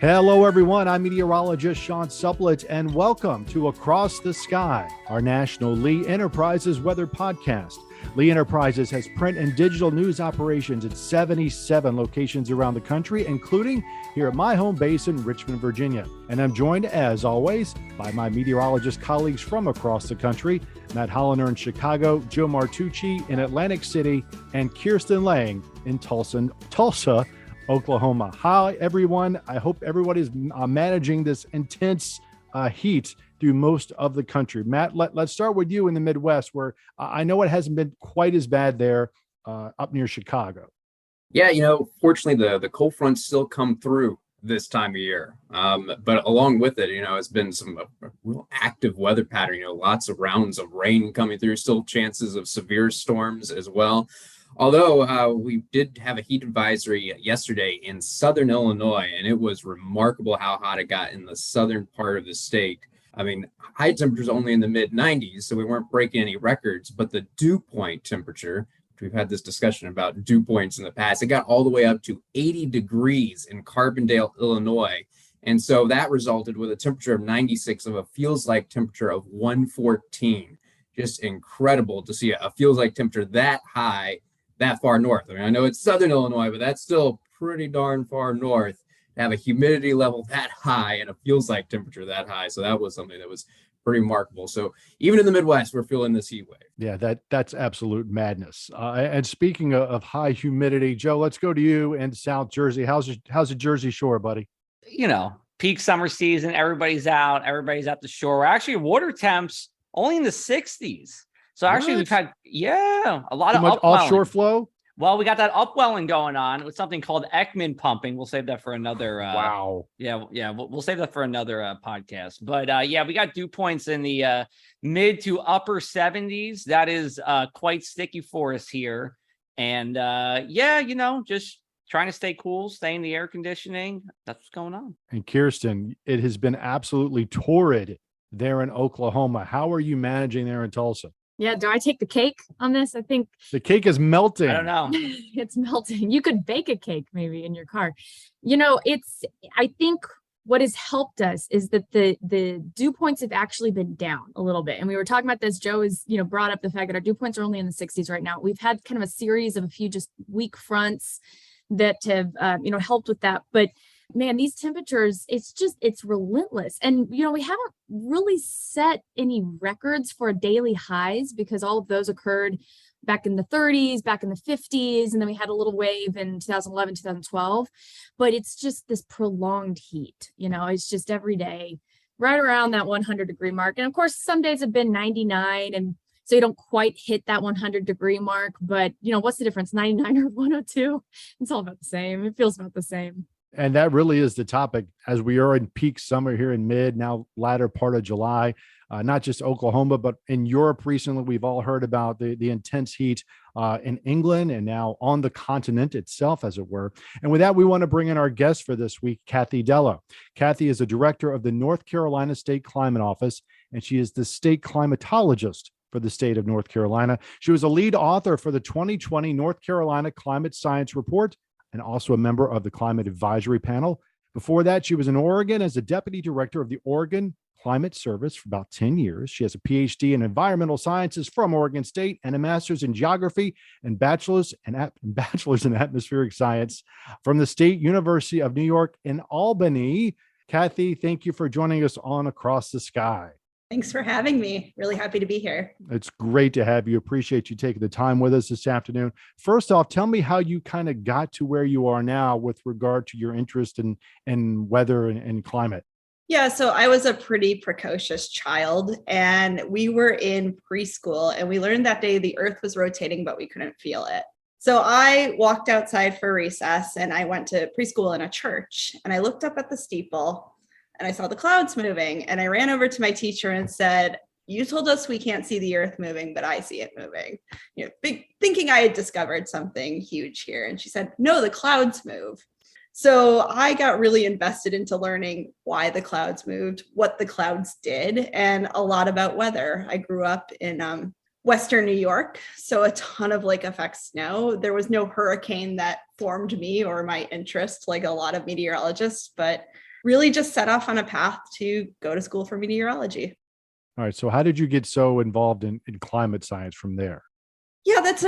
Hello, everyone. I'm meteorologist Sean Supplett, and welcome to Across the Sky, our national Lee Enterprises weather podcast. Lee Enterprises has print and digital news operations in 77 locations around the country, including here at my home base in Richmond, Virginia. And I'm joined, as always, by my meteorologist colleagues from across the country, Matt Hollander in Chicago, Joe Martucci in Atlantic City, and Kirsten Lang in Tulsa, Oklahoma. Hi, everyone. I hope everybody's managing this intense heat through most of the country. Matt, let's start with you in the Midwest, where I know it hasn't been quite as bad there up near Chicago. Yeah, fortunately, the cold fronts still come through this time of year. But along with it, it's been a real active weather pattern, lots of rounds of rain coming through, still chances of severe storms as well. Although we did have a heat advisory yesterday in southern Illinois, and it was remarkable how hot it got in the southern part of the state. I mean, high temperatures only in the mid 90s, so we weren't breaking any records, but the dew point temperature, which we've had this discussion about dew points in the past, it got all the way up to 80 degrees in Carbondale, Illinois. And so that resulted with a temperature of 96 of a feels like temperature of 114. Just incredible to see a feels like temperature that high that far north. I mean, I know it's southern Illinois, but that's still pretty darn far north to have a humidity level that high and a feels like temperature that high. So that was something that was pretty remarkable. So even in the Midwest, we're feeling this heat wave. Yeah, that's absolute madness. And speaking of high humidity, Joe, let's go to you in South Jersey. How's the Jersey Shore, buddy? Peak summer season, everybody's at the shore. We're actually water temps only in the 60s. So actually we've had, a lot of offshore flow. Well, we got that upwelling going on with something called Ekman pumping. We'll save that for another. Wow. Yeah. We'll save that for another podcast. But we got dew points in the mid to upper 70s. That is quite sticky for us here. And just trying to stay cool, stay in the air conditioning. That's what's going on. And Kirsten, it has been absolutely torrid there in Oklahoma. How are you managing there in Tulsa? Yeah, do I take the cake on this? I think the cake is melting. I don't know. It's melting. You could bake a cake maybe in your car. I think what has helped us is that the dew points have actually been down a little bit. And we were talking about this. Joe has, brought up the fact that our dew points are only in the 60s right now. We've had kind of a series of a few just weak fronts that have, helped with that. But man, these temperatures, it's relentless. And, we haven't really set any records for daily highs because all of those occurred back in the 30s, back in the 50s. And then we had a little wave in 2011, 2012. But it's just this prolonged heat, it's just every day right around that 100-degree mark. And of course, some days have been 99. And so you don't quite hit that 100-degree mark. But, what's the difference, 99 or 102? It's all about the same. It feels about the same. And that really is the topic as we are in peak summer here in now latter part of July, not just Oklahoma, but in Europe recently, we've all heard about the intense heat in England and now on the continent itself, as it were. And with that, we want to bring in our guest for this week, Kathie Dello. Kathie is the director of the North Carolina State Climate Office, and she is the state climatologist for the state of North Carolina. She was a lead author for the 2020 North Carolina Climate Science Report, and also a member of the Climate Advisory Panel. Before that, she was in Oregon as the deputy director of the Oregon Climate Service for about 10 years. She has a PhD in environmental sciences from Oregon State and a master's in geography and bachelor's in atmospheric science from the State University of New York in Albany. Kathie, thank you for joining us on Across the Sky. Thanks for having me. Really happy to be here. It's great to have you. Appreciate you taking the time with us this afternoon. First off, tell me how you kind of got to where you are now with regard to your interest in weather and climate. Yeah, so I was a pretty precocious child, and we were in preschool, and we learned that day the earth was rotating, but we couldn't feel it. So I walked outside for recess, and I went to preschool in a church, and I looked up at the steeple, and I saw the clouds moving, and I ran over to my teacher and said, "You told us we can't see the earth moving, but I see it moving." Thinking I had discovered something huge here. And she said, "No, the clouds move." So I got really invested into learning why the clouds moved, what the clouds did, and a lot about weather. I grew up in Western New York, so a ton of lake effect snow. There was no hurricane that formed me or my interest like a lot of meteorologists, but really just set off on a path to go to school for meteorology. All right. So how did you get so involved in climate science from there? Yeah, that's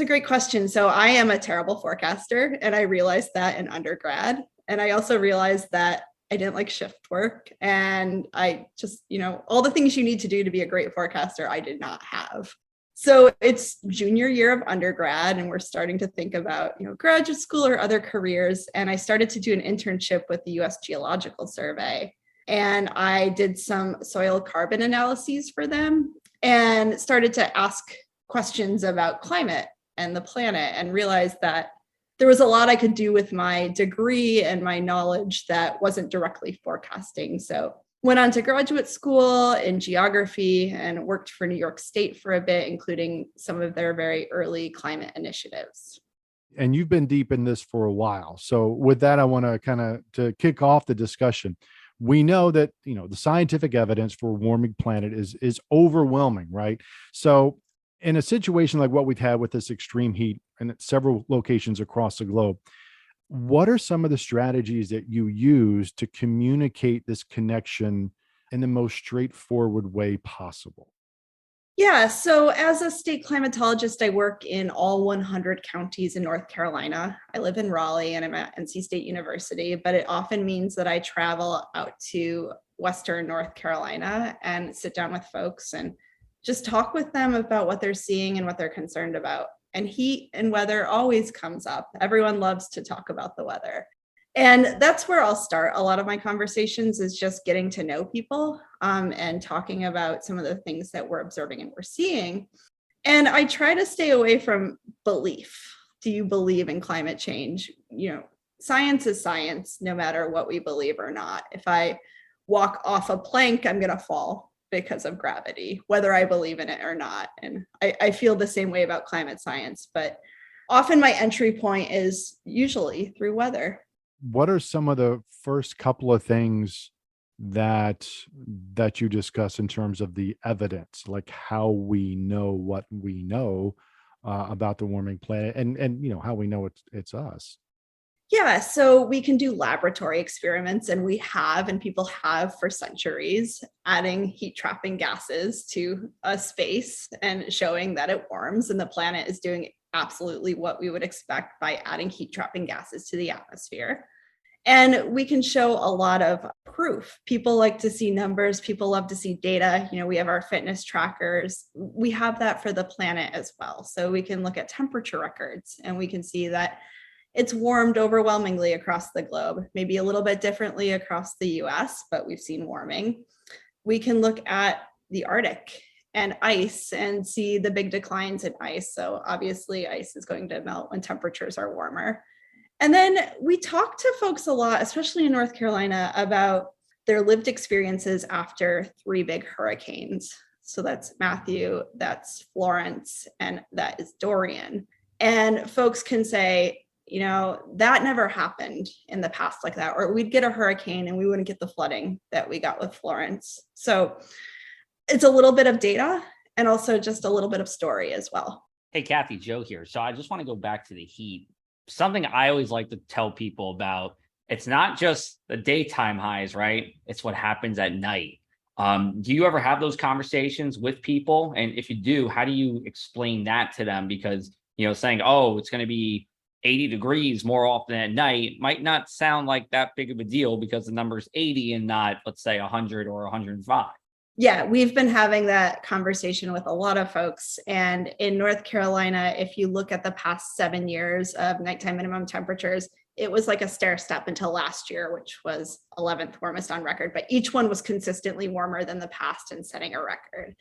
a great question. So I am a terrible forecaster, and I realized that in undergrad. And I also realized that I didn't like shift work, and I just, all the things you need to do to be a great forecaster, I did not have. So it's junior year of undergrad, and we're starting to think about, graduate school or other careers. And I started to do an internship with the US Geological Survey. And I did some soil carbon analyses for them and started to ask questions about climate and the planet, and realized that there was a lot I could do with my degree and my knowledge that wasn't directly forecasting. So went on to graduate school in geography and worked for New York State for a bit, including some of their very early climate initiatives. And you've been deep in this for a while. So with that, I want to to kick off the discussion. We know that, the scientific evidence for a warming planet is overwhelming, right? So in a situation like what we've had with this extreme heat and at several locations across the globe, what are some of the strategies that you use to communicate this connection in the most straightforward way possible? Yeah, so as a state climatologist, I work in all 100 counties in North Carolina. I live in Raleigh and I'm at NC State University, but it often means that I travel out to Western North Carolina and sit down with folks and just talk with them about what they're seeing and what they're concerned about. And heat and weather always comes up. Everyone loves to talk about the weather. And that's where I'll start. A lot of my conversations is just getting to know people and talking about some of the things that we're observing and we're seeing. And I try to stay away from belief. Do you believe in climate change? Science is science, no matter what we believe or not. If I walk off a plank, I'm going to fall because of gravity, whether I believe in it or not. And I feel the same way about climate science, but often my entry point is usually through weather. What are some of the first couple of things that you discuss in terms of the evidence, like how we know what we know about the warming planet, and how we know it's us? Yeah, so we can do laboratory experiments, and people have for centuries, adding heat trapping gases to a space and showing that it warms, and the planet is doing absolutely what we would expect by adding heat trapping gases to the atmosphere. And we can show a lot of proof. People like to see numbers. People love to see data. We have our fitness trackers. We have that for the planet as well. So we can look at temperature records, and we can see that it's warmed overwhelmingly across the globe, maybe a little bit differently across the US, but we've seen warming. We can look at the Arctic and ice and see the big declines in ice. So obviously ice is going to melt when temperatures are warmer. And then we talk to folks a lot, especially in North Carolina, about their lived experiences after 3 big hurricanes. So that's Matthew, that's Florence, and that is Dorian. And folks can say, that never happened in the past like that, or we'd get a hurricane and we wouldn't get the flooding that we got with Florence. So it's a little bit of data and also just a little bit of story as well. Hey, Kathie, Joe here. So I just want to go back to the heat. Something I always like to tell people about, it's not just the daytime highs, right? It's what happens at night. Do you ever have those conversations with people? And if you do, how do you explain that to them? Because, saying, oh, it's going to be 80 degrees more often at night might not sound like that big of a deal because the number's 80 and not, let's say, 100 or 105. Yeah, we've been having that conversation with a lot of folks. And in North Carolina, if you look at the past 7 years of nighttime minimum temperatures, it was like a stair step until last year, which was 11th warmest on record. But each one was consistently warmer than the past and setting a record.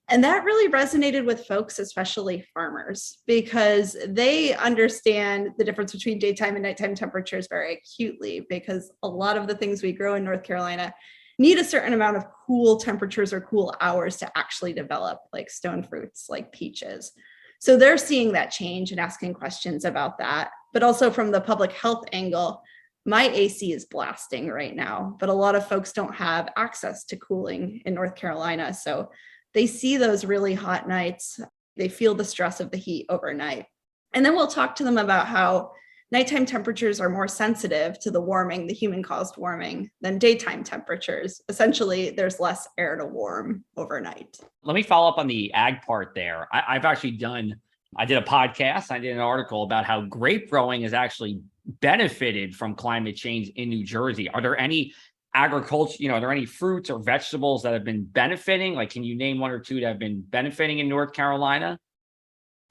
And that really resonated with folks, especially farmers, because they understand the difference between daytime and nighttime temperatures very acutely, because a lot of the things we grow in North Carolina need a certain amount of cool temperatures or cool hours to actually develop, like stone fruits, like peaches. So they're seeing that change and asking questions about that. But also from the public health angle, my AC is blasting right now, but a lot of folks don't have access to cooling in North Carolina. So they see those really hot nights. They feel the stress of the heat overnight. And then we'll talk to them about how nighttime temperatures are more sensitive to the warming, the human-caused warming, than daytime temperatures. Essentially, there's less air to warm overnight. Let me follow up on the ag part there. I've actually I did a podcast, I did an article about how grape growing has actually benefited from climate change in New Jersey. Are there any agriculture, are there any fruits or vegetables that have been benefiting? Like, can you name one or two that have been benefiting in North Carolina?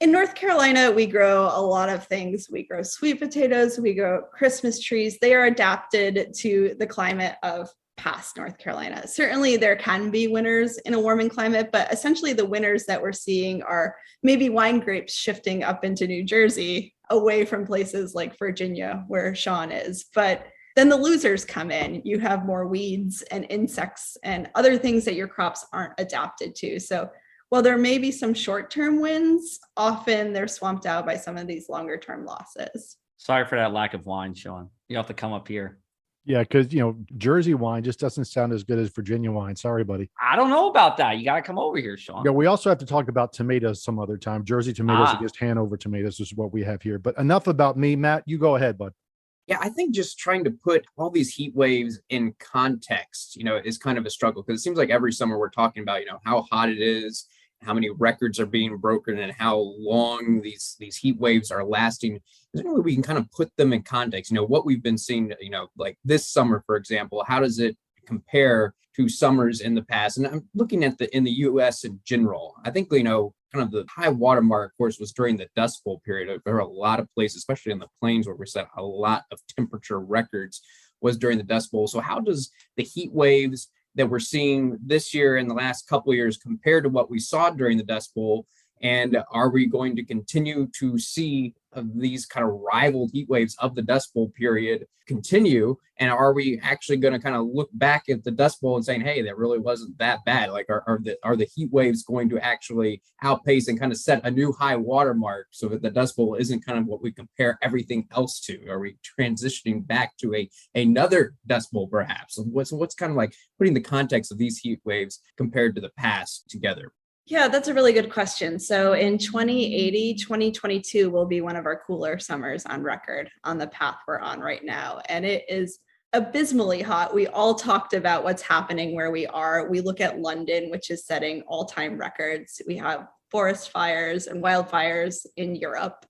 In North Carolina, we grow a lot of things. We grow sweet potatoes, we grow Christmas trees. They are adapted to the climate of past North Carolina. Certainly there can be winters in a warming climate, but essentially the winters that we're seeing are maybe wine grapes shifting up into New Jersey, away from places like Virginia, where Sean is. But then the losers come in. You have more weeds and insects and other things that your crops aren't adapted to. So while there may be some short-term wins, often they're swamped out by some of these longer-term losses. Sorry for that lack of wine, Sean. You have to come up here. Yeah, because Jersey wine just doesn't sound as good as Virginia wine. Sorry, buddy. I don't know about that. You got to come over here, Sean. Yeah, we also have to talk about tomatoes some other time. Jersey tomatoes against Hanover tomatoes is what we have here. But enough about me. Matt, you go ahead, bud. Yeah, I think just trying to put all these heat waves in context, is kind of a struggle, because it seems like every summer we're talking about, how hot it is, how many records are being broken, and how long these heat waves are lasting. Is there any way we can kind of put them in context? What we've been seeing, like this summer, for example, how does it compare to summers in the past? And I'm looking at in the US in general. I think, kind of the high watermark, of course, was during the Dust Bowl period. There were a lot of places, especially in the plains, where we set a lot of temperature records was during the Dust Bowl. So how does the heat waves that we're seeing this year and the last couple of years compared to what we saw during the Dust Bowl? And are we going to continue to see these kind of rival heat waves of the Dust Bowl period continue? And are we actually going to kind of look back at the Dust Bowl and saying, hey, that really wasn't that bad? Like, are the heat waves going to actually outpace and kind of set a new high watermark so that the Dust Bowl isn't kind of what we compare everything else to? Are we transitioning back to another Dust Bowl perhaps? So what's kind of like putting the context of these heat waves compared to the past together? Yeah, that's a really good question. So in 2080, 2022 will be one of our cooler summers on record on the path we're on right now. And it is abysmally hot. We all talked about what's happening where we are. We look at London, which is setting all-time records. We have forest fires and wildfires in Europe.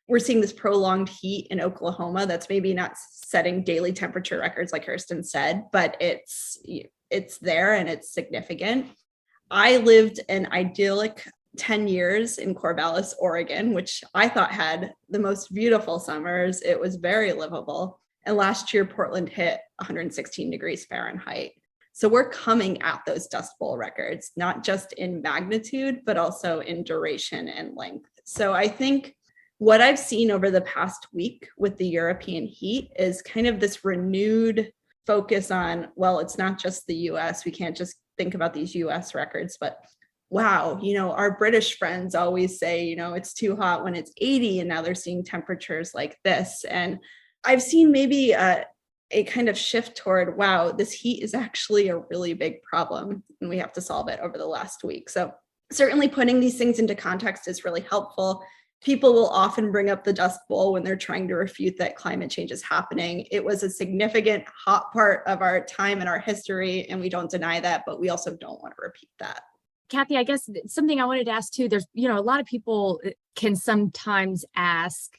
We're seeing this prolonged heat in Oklahoma that's maybe not setting daily temperature records like Kirsten said, but it's there and it's significant. I lived an idyllic 10 years in Corvallis, Oregon, which I thought had the most beautiful summers. It was very livable. And last year, Portland hit 116 degrees Fahrenheit. So we're coming at those Dust Bowl records, not just in magnitude, but also in duration and length. So I think what I've seen over the past week with the European heat is kind of this renewed focus on, well, it's not just the US. We can't just think about these US records, but wow, our British friends always say, it's too hot when it's 80, and now they're seeing temperatures like this. And I've seen maybe a kind of shift toward, wow, this heat is actually a really big problem and we have to solve it over the last week. So certainly putting these things into context is really helpful. People will often bring up the Dust Bowl when they're trying to refute that climate change is happening. It was a significant hot part of our time and our history, and we don't deny that, but we also don't want to repeat that. Kathie, I guess something I wanted to ask too, there's, a lot of people can sometimes ask,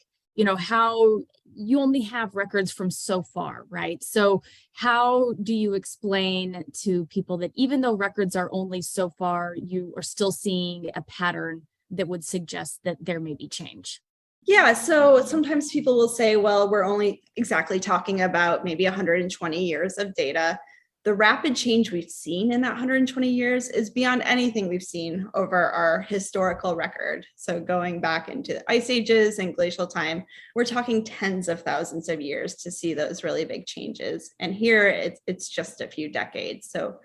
how you only have records from so far, right? So how do you explain to people that even though records are only so far, you are still seeing a pattern that would suggest that there may be change? Yeah, so sometimes people will say, well, we're only exactly talking about maybe 120 years of data. The rapid change we've seen in that 120 years is beyond anything we've seen over our historical record. So going back into the ice ages and glacial time, we're talking tens of thousands of years to see those really big changes. And here it's just a few decades. So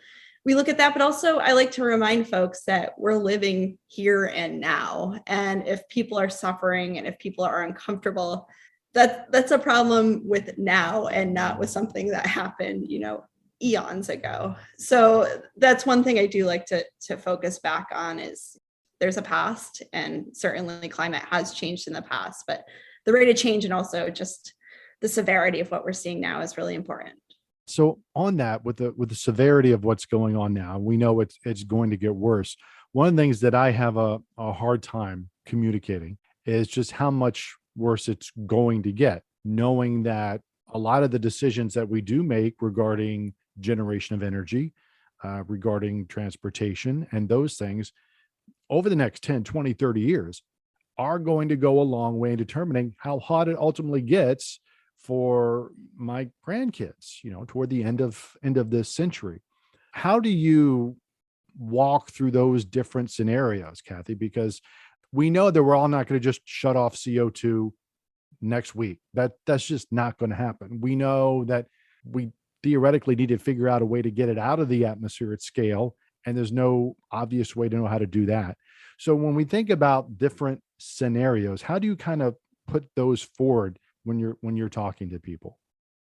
we look at that, but also I like to remind folks that we're living here and now. And if people are suffering and if people are uncomfortable, that's a problem with now and not with something that happened, eons ago. So that's one thing I do like to focus back on is there's a past, and certainly climate has changed in the past, but the rate of change and also just the severity of what we're seeing now is really important. So on that, with the severity of what's going on now, we know it's going to get worse. One of the things that I have a hard time communicating is just how much worse it's going to get, knowing that a lot of the decisions that we do make regarding generation of energy, regarding transportation and those things over the next 10, 20, 30 years are going to go a long way in determining how hot it ultimately gets for my grandkids, toward the end of this century. How do you walk through those different scenarios, Kathie? Because we know that we're all not going to just shut off CO2 next week. That's just not going to happen. We know that we theoretically need to figure out a way to get it out of the atmosphere at scale, and there's no obvious way to know how to do that. So when we think about different scenarios, how do you kind of put those forward when you're talking to people?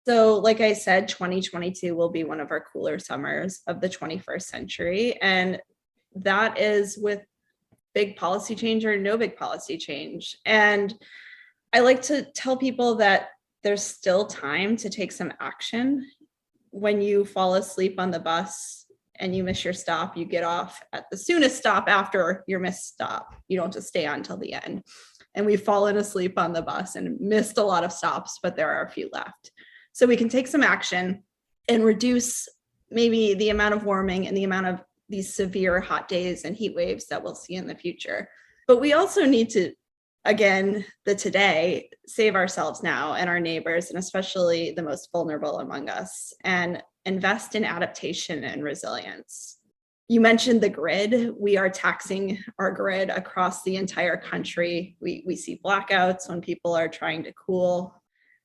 So like I said, 2022 will be one of our cooler summers of the 21st century. And that is with big policy change or no big policy change. And I like to tell people that there's still time to take some action. When you fall asleep on the bus and you miss your stop, you get off at the soonest stop after your missed stop. You don't just stay on till the end. And we've fallen asleep on the bus and missed a lot of stops, but there are a few left. So we can take some action and reduce maybe the amount of warming and the amount of these severe hot days and heat waves that we'll see in the future. But we also need to, again, today, save ourselves now and our neighbors, and especially the most vulnerable among us, and invest in adaptation and resilience. You mentioned the grid. We are taxing our grid across the entire country. We see blackouts when people are trying to cool.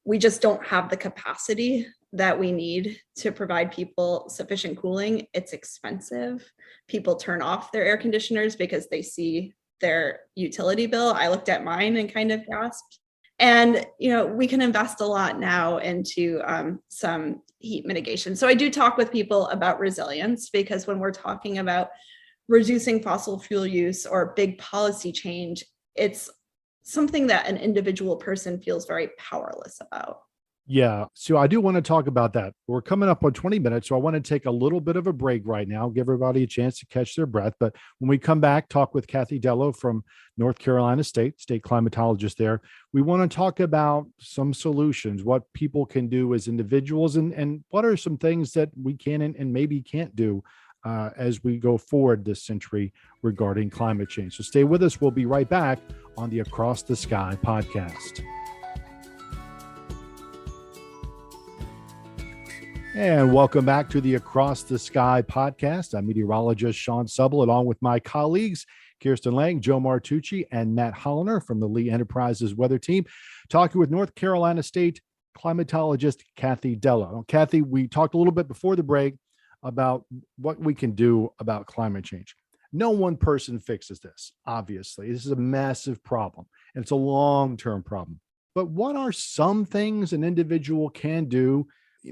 We just don't have the capacity that we need to provide people sufficient cooling. It's expensive. People turn off their air conditioners because they see their utility bill. I looked at mine and kind of gasped. And, we can invest a lot now into some heat mitigation. So I do talk with people about resilience, because when we're talking about reducing fossil fuel use or big policy change, it's something that an individual person feels very powerless about. Yeah. So I do want to talk about that. We're coming up on 20 minutes. So I want to take a little bit of a break right now, give everybody a chance to catch their breath. But when we come back, talk with Kathie Dello from North Carolina state climatologist there. We want to talk about some solutions, what people can do as individuals, and what are some things that we can and maybe can't do as we go forward this century regarding climate change. So stay with us. We'll be right back on the Across the Sky podcast. And welcome back to the Across the Sky podcast. I'm meteorologist Sean Subble, along with my colleagues, Kirsten Lang, Joe Martucci, and Matt Holliner from the Lee Enterprises weather team, talking with North Carolina State climatologist Kathie Dello. Kathie, we talked a little bit before the break about what we can do about climate change. No one person fixes this, obviously. This is a massive problem, and it's a long-term problem. But what are some things an individual can do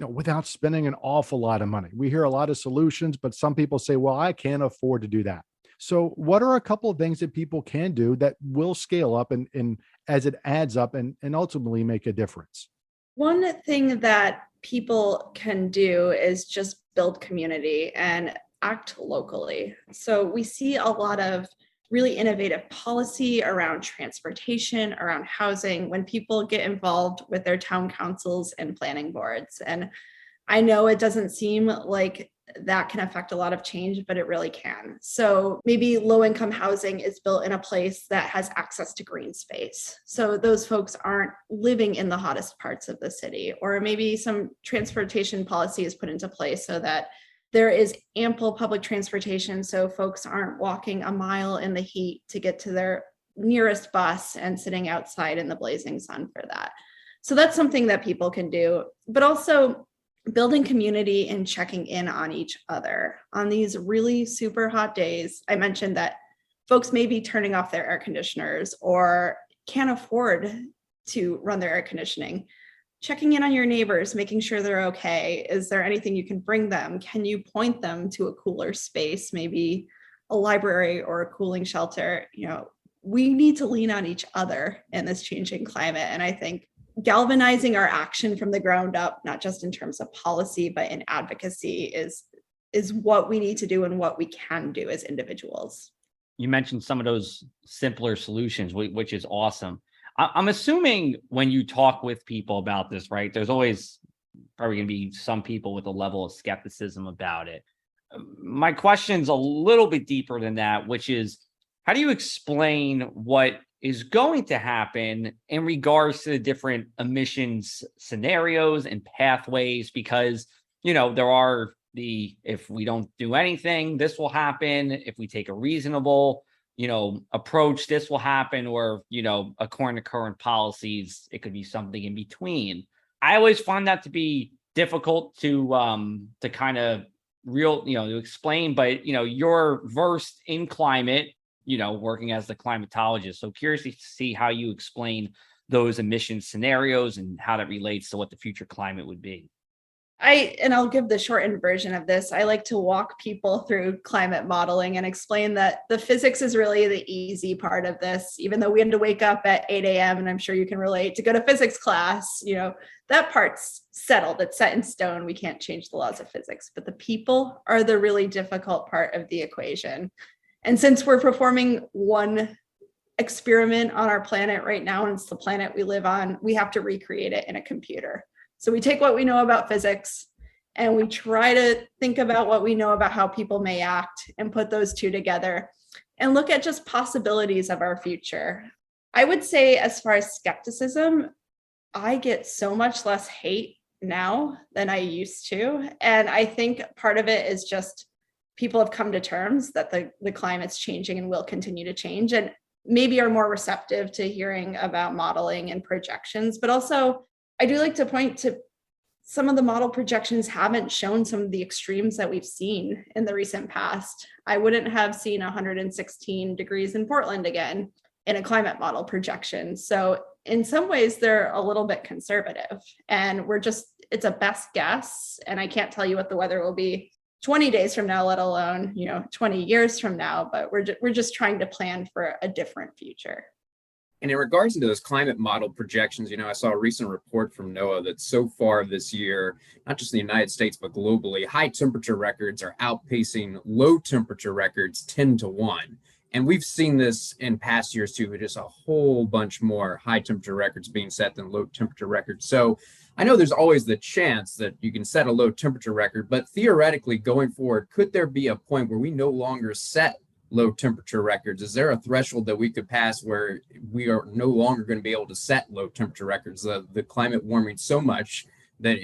without spending an awful lot of money? We hear a lot of solutions, but some people say, well, I can't afford to do that. So what are a couple of things that people can do that will scale up and as it adds up and ultimately make a difference? One thing that people can do is just build community and act locally. So we see a lot of really innovative policy around transportation, around housing, when people get involved with their town councils and planning boards. And I know it doesn't seem like that can affect a lot of change, but it really can. So maybe low-income housing is built in a place that has access to green space, so those folks aren't living in the hottest parts of the city. Or maybe some transportation policy is put into place so that there is ample public transportation, so folks aren't walking a mile in the heat to get to their nearest bus and sitting outside in the blazing sun for that. So that's something that people can do, but also building community and checking in on each other on these really super hot days. I mentioned that folks may be turning off their air conditioners or can't afford to run their air conditioning. Checking in on your neighbors, making sure they're okay. Is there anything you can bring them? Can you point them to a cooler space, maybe a library or a cooling shelter? We need to lean on each other in this changing climate. And I think galvanizing our action from the ground up, not just in terms of policy, but in advocacy is what we need to do and what we can do as individuals. You mentioned some of those simpler solutions, which is awesome. I'm assuming when you talk with people about this, right, there's always probably going to be some people with a level of skepticism about it. My question's a little bit deeper than that, which is, how do you explain what is going to happen in regards to the different emissions scenarios and pathways? Because, there are if we don't do anything, this will happen. If we take a reasonable, approach, this will happen. Or, according to current policies, it could be something in between. I always find that to be difficult to kind of to explain, but, you're versed in climate, working as the climatologist. So curious to see how you explain those emission scenarios and how that relates to what the future climate would be. I'll give the shortened version of this. I like to walk people through climate modeling and explain that the physics is really the easy part of this. Even though we had to wake up at 8 a.m., and I'm sure you can relate, to go to physics class, that part's settled. It's set in stone. We can't change the laws of physics, but the people are the really difficult part of the equation. And since we're performing one experiment on our planet right now, and it's the planet we live on, we have to recreate it in a computer. So we take what we know about physics and we try to think about what we know about how people may act and put those two together and look at just possibilities of our future. I would say, as far as skepticism, I get so much less hate now than I used to. And I think part of it is just people have come to terms that the climate's changing and will continue to change, and maybe are more receptive to hearing about modeling and projections. But also, I do like to point to some of the model projections haven't shown some of the extremes that we've seen in the recent past. I wouldn't have seen 116 degrees in Portland again in a climate model projection. So in some ways, they're a little bit conservative, and it's a best guess. And I can't tell you what the weather will be 20 days from now, let alone, 20 years from now, but we're just trying to plan for a different future. And in regards to those climate model projections, I saw a recent report from NOAA that so far this year, not just in the United States, but globally, high temperature records are outpacing low temperature records 10-1. And we've seen this in past years too, with just a whole bunch more high temperature records being set than low temperature records. So I know there's always the chance that you can set a low temperature record, but theoretically going forward, could there be a point where we no longer set low temperature records? Is there a threshold that we could pass where we are no longer going to be able to set low temperature records? The climate warming so much that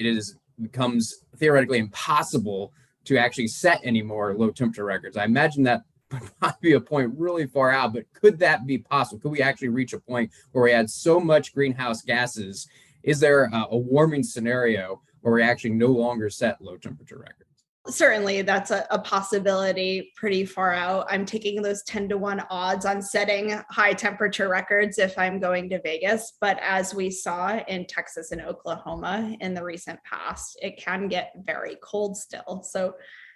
becomes theoretically impossible to actually set any more low temperature records. I imagine that would not be a point really far out, but could that be possible? Could we actually reach a point where we had so much greenhouse gases? Is there a warming scenario where we actually no longer set low temperature records? Certainly, that's a possibility pretty far out. I'm taking those 10-1 odds on setting high temperature records if I'm going to Vegas. But as we saw in Texas and Oklahoma in the recent past, it can get very cold still. So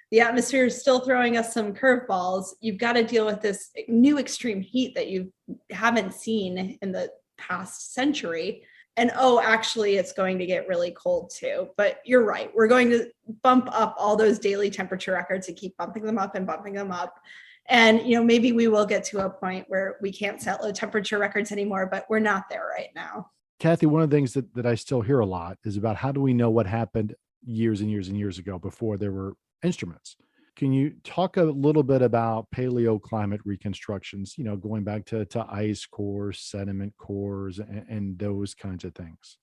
the atmosphere is still throwing us some curveballs. You've got to deal with this new extreme heat that you haven't seen in the past century. And actually, it's going to get really cold too. But you're right. We're going to bump up all those daily temperature records and keep bumping them up and bumping them up. And, maybe we will get to a point where we can't set low temperature records anymore, but we're not there right now. Kathie, one of the things that I still hear a lot is about how do we know what happened years and years and years ago before there were instruments? Can you talk a little bit about paleoclimate reconstructions, going back to ice cores, sediment cores, and those kinds of things?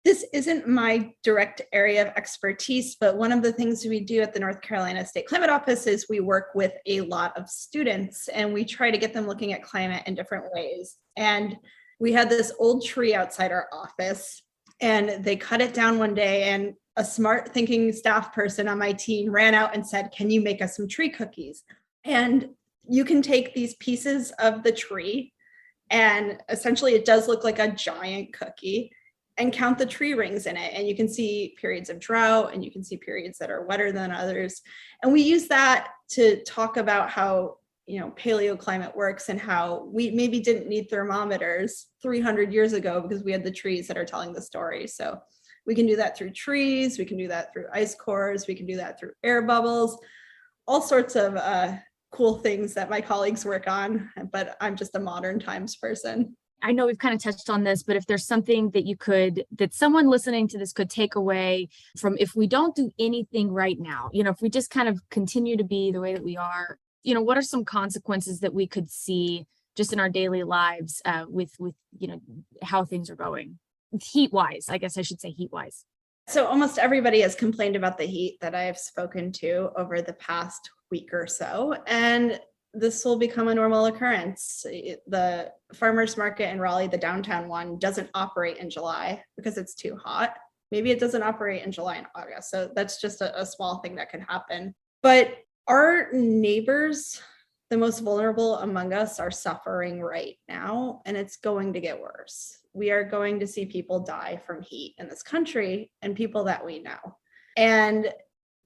This isn't my direct area of expertise, but one of the things we do at the North Carolina State Climate Office is we work with a lot of students and we try to get them looking at climate in different ways. And we had this old tree outside our office and they cut it down one day, and a smart thinking staff person on my team ran out and said, "Can you make us some tree cookies?" And you can take these pieces of the tree, and essentially it does look like a giant cookie, and count the tree rings in it. And you can see periods of drought and you can see periods that are wetter than others. And we use that to talk about how paleoclimate works and how we maybe didn't need thermometers 300 years ago because we had the trees that are telling the story. So we can do that through trees, we can do that through ice cores, we can do that through air bubbles, all sorts of cool things that my colleagues work on, but I'm just a modern times person. I know we've kind of touched on this, but if there's something that someone listening to this could take away from, if we don't do anything right now, if we just kind of continue to be the way that we are, what are some consequences that we could see just in our daily lives with how things are going heat wise? I guess I should say heat wise. So almost everybody has complained about the heat that I have spoken to over the past week or so, and this will become a normal occurrence. The farmers market in Raleigh, the downtown one, doesn't operate in July because it's too hot. Maybe it doesn't operate in July and August. So that's just a small thing that could happen. But our neighbors, the most vulnerable among us, are suffering right now, and it's going to get worse. We are going to see people die from heat in this country, and people that we know. And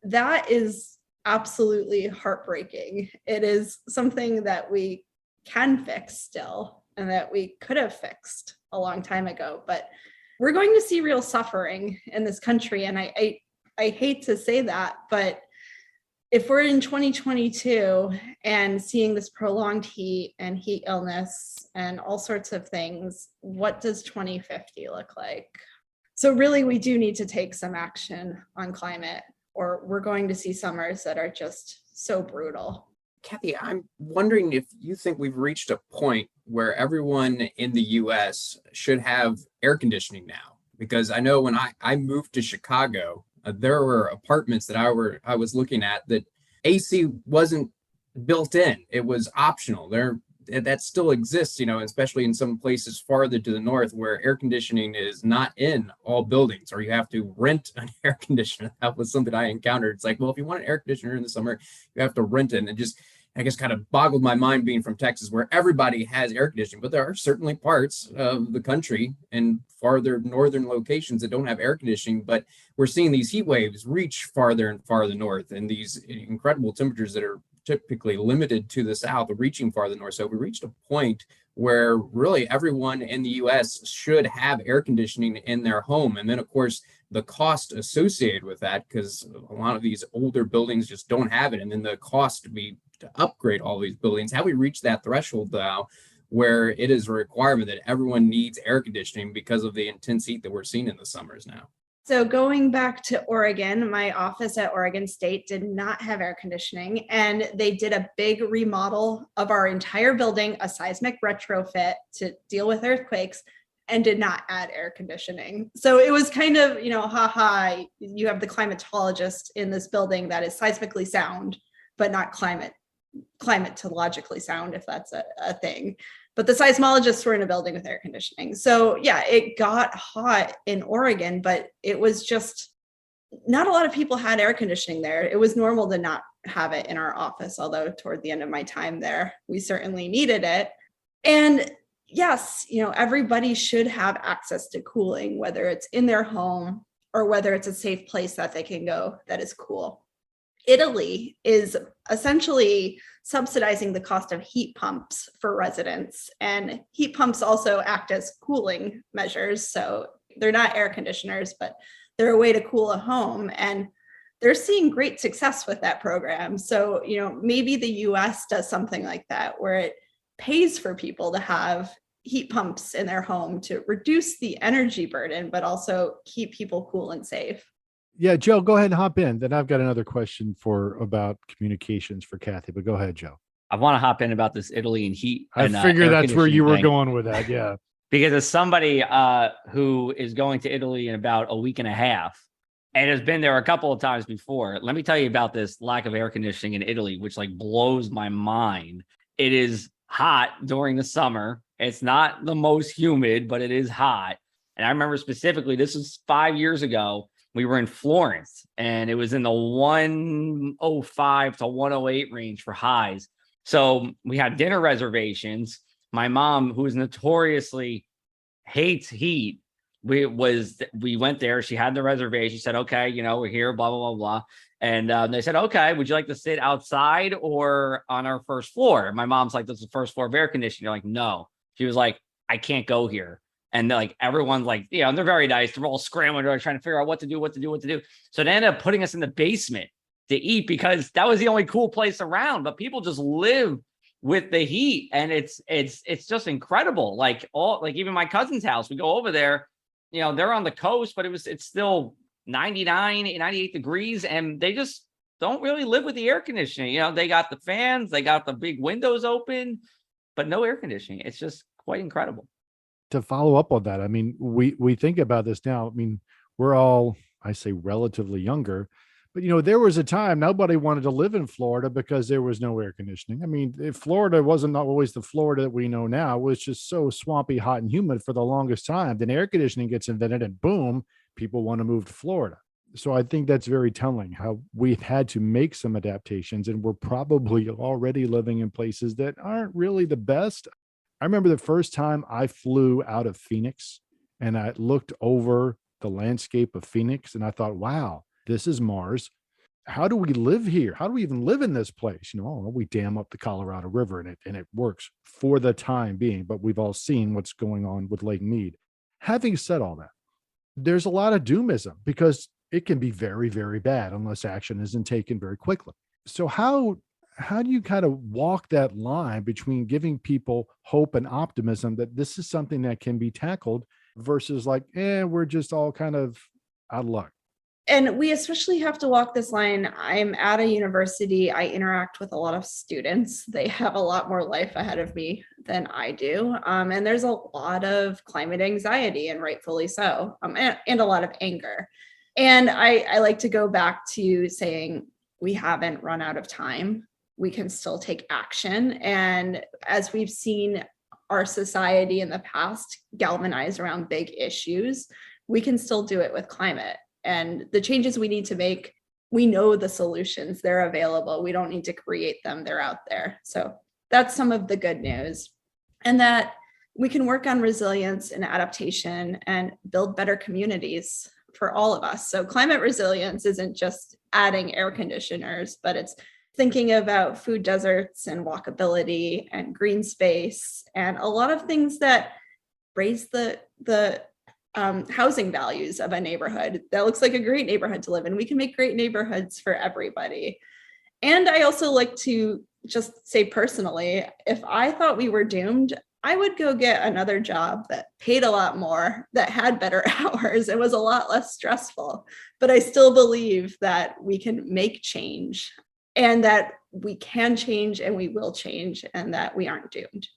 that is absolutely heartbreaking. It is something that we can fix still, and that we could have fixed a long time ago, but we're going to see real suffering in this country. And I hate to say that, but if we're in 2022 and seeing this prolonged heat and heat illness and all sorts of things, what does 2050 look like? So really, we do need to take some action on climate, or we're going to see summers that are just so brutal. Kathie, I'm wondering if you think we've reached a point where everyone in the US should have air conditioning now. Because I know when I moved to Chicago, there were apartments that I was looking at that AC wasn't built in. It was optional. That still exists, especially in some places farther to the north where air conditioning is not in all buildings, or you have to rent an air conditioner. That was something I encountered. It's like, well, if you want an air conditioner in the summer, you have to rent it. And it just, I guess, kind of boggled my mind being from Texas where everybody has air conditioning, but there are certainly parts of the country and farther northern locations that don't have air conditioning. But we're seeing these heat waves reach farther and farther north, and these incredible temperatures that are typically limited to the south are reaching farther north. So we reached a point where really everyone in the US should have air conditioning in their home. And then, of course, the cost associated with that, because a lot of these older buildings just don't have it. And then the cost to upgrade all these buildings. Have we reached that threshold now where it is a requirement that everyone needs air conditioning because of the intense heat that we're seeing in the summers now? So going back to Oregon, my office at Oregon State did not have air conditioning, and they did a big remodel of our entire building, a seismic retrofit to deal with earthquakes, and did not add air conditioning. So it was kind of, haha, you have the climatologist in this building that is seismically sound, but not climatologically sound, if that's a thing. But the seismologists were in a building with air conditioning. So yeah, it got hot in Oregon, but it was just not a lot of people had air conditioning there. It was normal to not have it in our office, although toward the end of my time there, we certainly needed it. And yes, everybody should have access to cooling, whether it's in their home or whether it's a safe place that they can go that is cool. Italy is essentially subsidizing the cost of heat pumps for residents, and heat pumps also act as cooling measures. So they're not air conditioners, but they're a way to cool a home, and they're seeing great success with that program. So, maybe the US does something like that where it pays for people to have heat pumps in their home to reduce the energy burden, but also keep people cool and safe. Yeah, Joe, go ahead and hop in. Then I've got another question about communications for Kathie, but go ahead, Joe. I want to hop in about this Italy and heat. I figure that's where you were going with that. Yeah. Because as somebody who is going to Italy in about a week and a half and has been there a couple of times before, let me tell you about this lack of air conditioning in Italy, which blows my mind. It is hot during the summer. It's not the most humid, but it is hot. And I remember specifically, this was 5 years ago. We were in Florence, and it was in the 105 to 108 range for highs. So we had dinner reservations. My mom, who is notoriously hates heat, we went there. She had the reservation. She said, okay, we're here, blah, blah, blah, blah. And they said, okay, would you like to sit outside or on our first floor? And my mom's like, this is the first floor of air conditioning. You're like, no. She was like, I can't go here. And like, everyone's like, and they're very nice. They're all scrambling. They're trying to figure out what to do. So they ended up putting us in the basement to eat because that was the only cool place around. But people just live with the heat, and it's just incredible. Like even my cousin's house, we go over there, they're on the coast, but it's still 99, 98 degrees, and they just don't really live with the air conditioning. They got the fans, they got the big windows open, but no air conditioning. It's just quite incredible. To follow up on that, I mean, we think about this now. I mean, we're all, I say, relatively younger, but there was a time nobody wanted to live in Florida because there was no air conditioning. I mean, if Florida wasn't always the Florida that we know now, it was just so swampy, hot, and humid for the longest time. Then air conditioning gets invented, and boom, people want to move to Florida. So I think that's very telling how we've had to make some adaptations, and we're probably already living in places that aren't really the best. I remember the first time I flew out of Phoenix and I looked over the landscape of Phoenix and I thought, wow, this is Mars. How do we live here? How do we even live in this place? We dam up the Colorado River and it works for the time being, but we've all seen what's going on with Lake Mead. Having said all that, there's a lot of doomism because it can be very, very bad unless action isn't taken very quickly. So how do you kind of walk that line between giving people hope and optimism that this is something that can be tackled versus like, we're just all kind of out of luck? And we especially have to walk this line. I'm at a university. I interact with a lot of students. They have a lot more life ahead of me than I do. And there's a lot of climate anxiety, and rightfully so, and a lot of anger. And I like to go back to saying we haven't run out of time. We can still take action. And as we've seen our society in the past galvanize around big issues, we can still do it with climate. And the changes we need to make, we know the solutions, they're available. We don't need to create them, they're out there. So that's some of the good news. And that we can work on resilience and adaptation and build better communities for all of us. So climate resilience isn't just adding air conditioners, but it's thinking about food deserts and walkability and green space and a lot of things that raise the housing values of a neighborhood that looks like a great neighborhood to live in. We can make great neighborhoods for everybody. And I also like to just say personally, if I thought we were doomed, I would go get another job that paid a lot more, that had better hours, and was a lot less stressful. But I still believe that we can make change, and that we can change and we will change, and that we aren't doomed.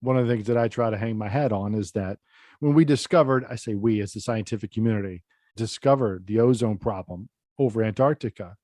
One of the things that I try to hang my hat on is that when we discovered, I say we as the scientific community, discovered the ozone problem over Antarctica,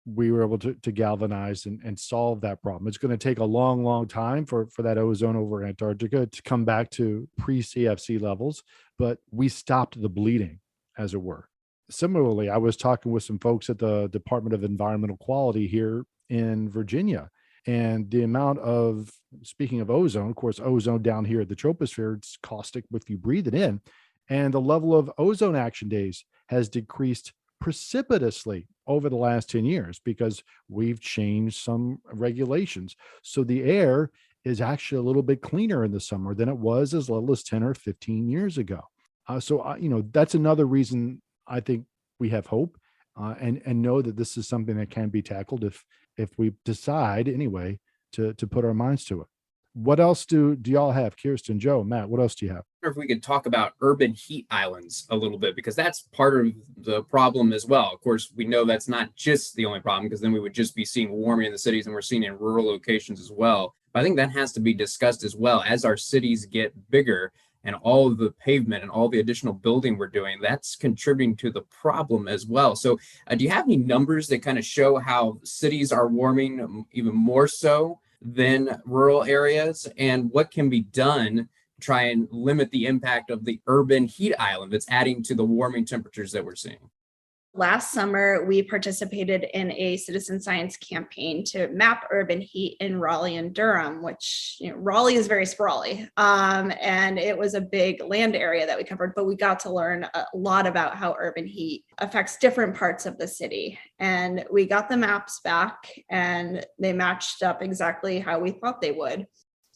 we were able to galvanize and solve that problem. It's going to take a long, long time for that ozone over Antarctica to come back to pre-CFC levels, but we stopped the bleeding, as it were. Similarly, I was talking with some folks at the Department of Environmental Quality here in Virginia, and the amount of, speaking of ozone, of course, ozone down here at the troposphere, it's caustic if you breathe it in, and the level of ozone action days has decreased precipitously over the last 10 years because we've changed some regulations. So the air is actually a little bit cleaner in the summer than it was as little as 10 or 15 years ago. That's another reason I think we have hope and know that this is something that can be tackled if we decide anyway to put our minds to it. What else do y'all have? Kirsten, Joe, Matt, what else do you have? Or if we could talk about urban heat islands a little bit, because that's part of the problem as well. Of course, we know that's not just the only problem, because then we would just be seeing warming in the cities, and we're seeing it in rural locations as well. But I think that has to be discussed as well. As our cities get bigger and all of the pavement and all the additional building we're doing, that's contributing to the problem as well. So do you have any numbers that kind of show how cities are warming even more so than rural areas, and what can be done to try and limit the impact of the urban heat island that's adding to the warming temperatures that we're seeing? Last summer, we participated in a citizen science campaign to map urban heat in Raleigh and Durham, which, Raleigh is very sprawly. And it was a big land area that we covered, but we got to learn a lot about how urban heat affects different parts of the city. And we got the maps back and they matched up exactly how we thought they would.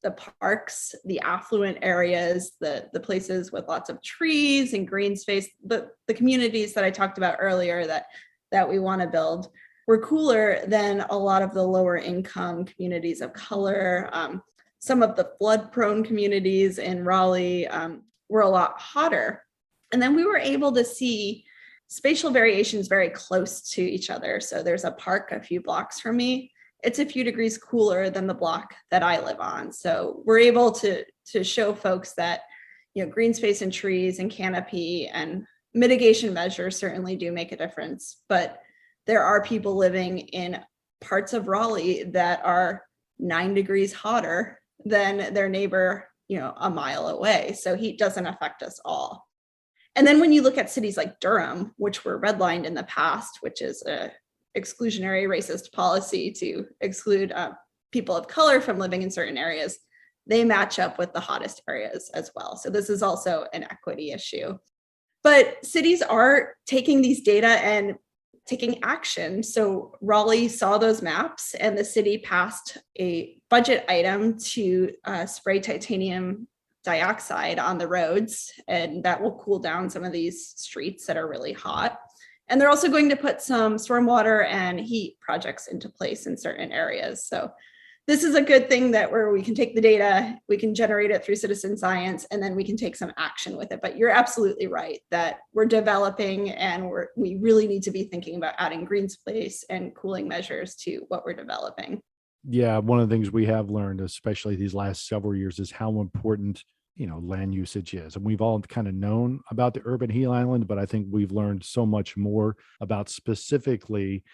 The parks, the affluent areas, the places with lots of trees and green space, the communities that I talked about earlier that we want to build were cooler than a lot of the lower income communities of color. Some of the flood prone communities in Raleigh were a lot hotter. And then we were able to see spatial variations very close to each other. So there's a park a few blocks from me. It's a few degrees cooler than the block that I live on. So we're able to show folks that, green space and trees and canopy and mitigation measures certainly do make a difference. But there are people living in parts of Raleigh that are 9 degrees hotter than their neighbor, a mile away. So heat doesn't affect us all. And then when you look at cities like Durham, which were redlined in the past, which is a exclusionary racist policy to exclude people of color from living in certain areas, they match up with the hottest areas as well. So this is also an equity issue. But cities are taking these data and taking action. So Raleigh saw those maps and the city passed a budget item to spray titanium dioxide on the roads, and that will cool down some of these streets that are really hot. And they're also going to put some stormwater and heat projects into place in certain areas. So this is a good thing that where we can take the data, we can generate it through citizen science, and then we can take some action with it. But you're absolutely right that we're developing and we really need to be thinking about adding green space and cooling measures to what we're developing. Yeah, one of the things we have learned, especially these last several years, is how important land usage is. And we've all kind of known about the urban heat island, but I think we've learned so much more about specifically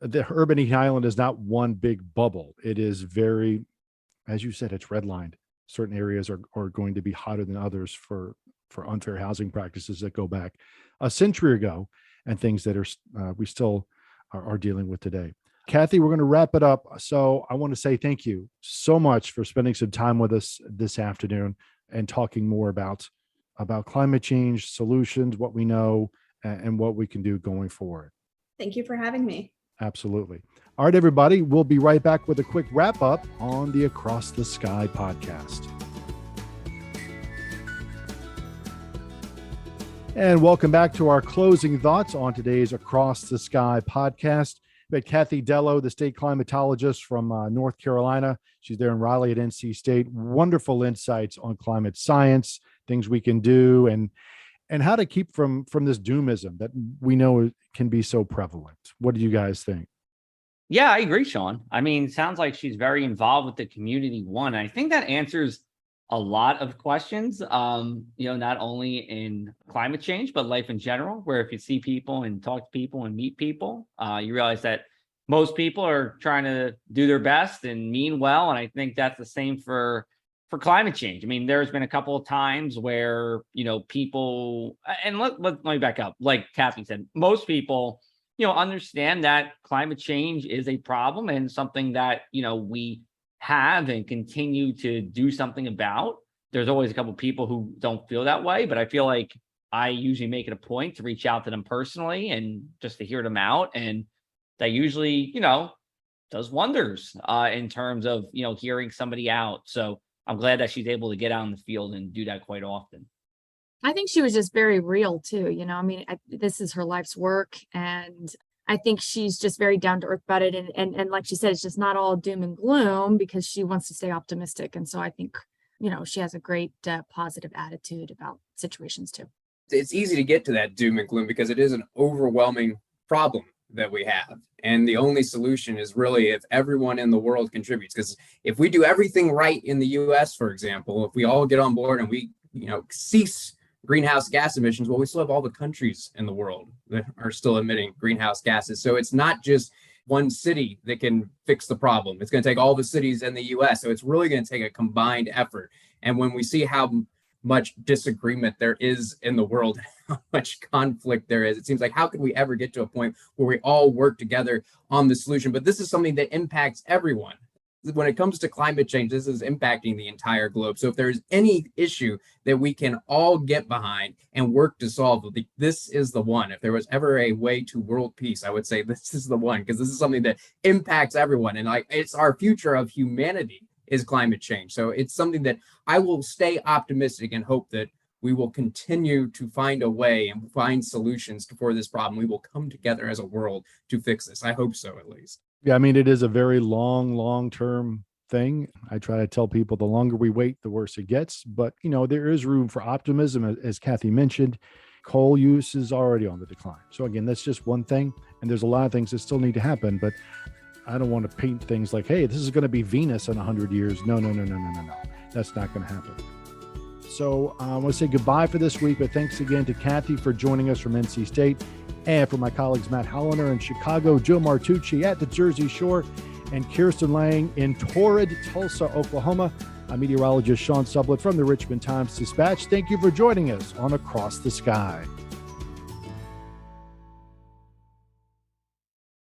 the urban heat island is not one big bubble. It is very, as you said, it's redlined. Certain areas are going to be hotter than others for unfair housing practices that go back a century ago and things that we still are dealing with today. Kathie, we're going to wrap it up. So I want to say thank you so much for spending some time with us this afternoon and talking more about climate change solutions, what we know, and what we can do going forward. Thank you for having me. Absolutely. All right, everybody, we'll be right back with a quick wrap up on the Across the Sky podcast. And welcome back to our closing thoughts on today's Across the Sky podcast. We had Kathie Dello, the state climatologist from North Carolina. She's there in Raleigh at NC State. Wonderful insights on climate science, things we can do, and how to keep from this doomism that we know can be so prevalent. What do you guys think? Yeah, I agree, Sean. I mean, it sounds like she's very involved with the community one. I think that answers a lot of questions, not only in climate change, but life in general, where if you see people and talk to people and meet people, you realize that most people are trying to do their best and mean well. And I think that's the same for climate change. I mean, there's been a couple of times where, people, and let me back up. Like Kathie said, most people, understand that climate change is a problem and something that, we have and continue to do something about. There's always a couple of people who don't feel that way, but I feel like I usually make it a point to reach out to them personally and just to hear them out. And that usually, does wonders in terms of, hearing somebody out. So I'm glad that she's able to get out in the field and do that quite often. I think she was just very real too. This is her life's work, and I think she's just very down to earth about it. And like she said, it's just not all doom and gloom because she wants to stay optimistic. And so I think, she has a great positive attitude about situations too. It's easy to get to that doom and gloom because it is an overwhelming problem that we have. And the only solution is really if everyone in the world contributes. Because if we do everything right in the US, for example, if we all get on board and we, cease greenhouse gas emissions, well, we still have all the countries in the world that are still emitting greenhouse gases. So it's not just one city that can fix the problem. It's going to take all the cities in the US. So it's really going to take a combined effort. And when we see how much disagreement there is in the world, how much conflict there is. It seems like, how could we ever get to a point where we all work together on the solution? But this is something that impacts everyone. When it comes to climate change, this is impacting the entire globe. So if there's any issue that we can all get behind and work to solve, this is the one. If there was ever a way to world peace, I would say this is the one, because this is something that impacts everyone. And like, it's our future of humanity is climate change. So it's something that I will stay optimistic and hope that we will continue to find a way and find solutions for this problem. We will come together as a world to fix this. I hope so, at least. Yeah, I mean, it is a very long-term thing. I try to tell people the longer we wait, the worse it gets. But, there is room for optimism. As Kathie mentioned, coal use is already on the decline. So again, that's just one thing. And there's a lot of things that still need to happen. But I don't want to paint things like, hey, this is going to be Venus in 100 years. No. That's not going to happen. So I want to say goodbye for this week. But thanks again to Kathie for joining us from NC State. And for my colleagues, Matt Holliner in Chicago, Joe Martucci at the Jersey Shore, and Kirsten Lang in torrid Tulsa, Oklahoma, I'm meteorologist Sean Sublett from the Richmond Times-Dispatch. Thank you for joining us on Across the Sky.